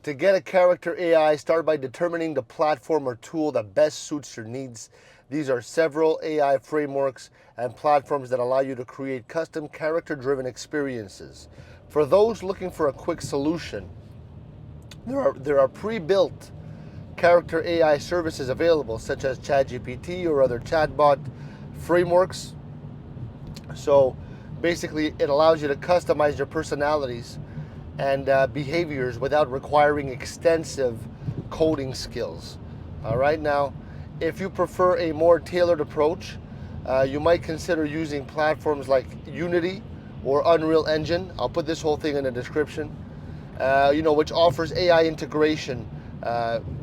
To get a character AI, start by determining the platform or tool that best suits your needs. These are several AI frameworks and platforms that allow you to create custom character-driven experiences. For those looking for a quick solution, there are pre-built character AI services available, such as ChatGPT or other chatbot frameworks. So basically, it allows you to customize your personalities and behaviors without requiring extensive coding skills. All right, now, if you prefer a more tailored approach, you might consider using platforms like Unity or Unreal Engine. I'll put this whole thing in the description. Which offers AI integration.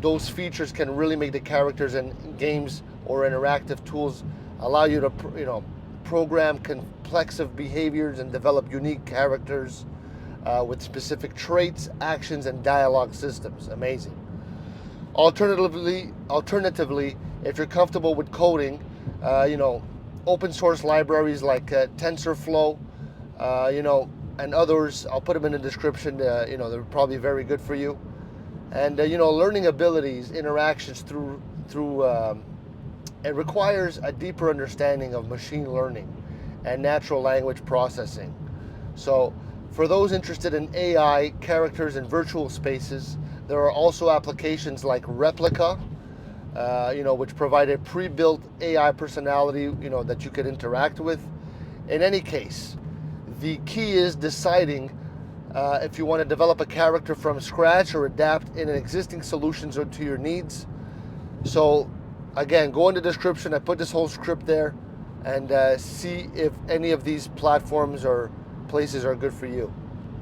Those features can really make the characters in games or interactive tools allow you to, program complex behaviors and develop unique characters with specific traits, actions, and dialogue systems. Amazing. Alternatively, if you're comfortable with coding, open source libraries like TensorFlow, and others, I'll put them in the description. They're probably very good for you. And learning abilities, interactions it requires a deeper understanding of machine learning and natural language processing. So, for those interested in AI, characters, and virtual spaces, there are also applications like Replica, which provide a pre-built AI personality, that you could interact with. In any case, the key is deciding if you want to develop a character from scratch or adapt in existing solutions to your needs. So, again, go in the description. I put this whole script there, and see if any of these platforms or places are good for you.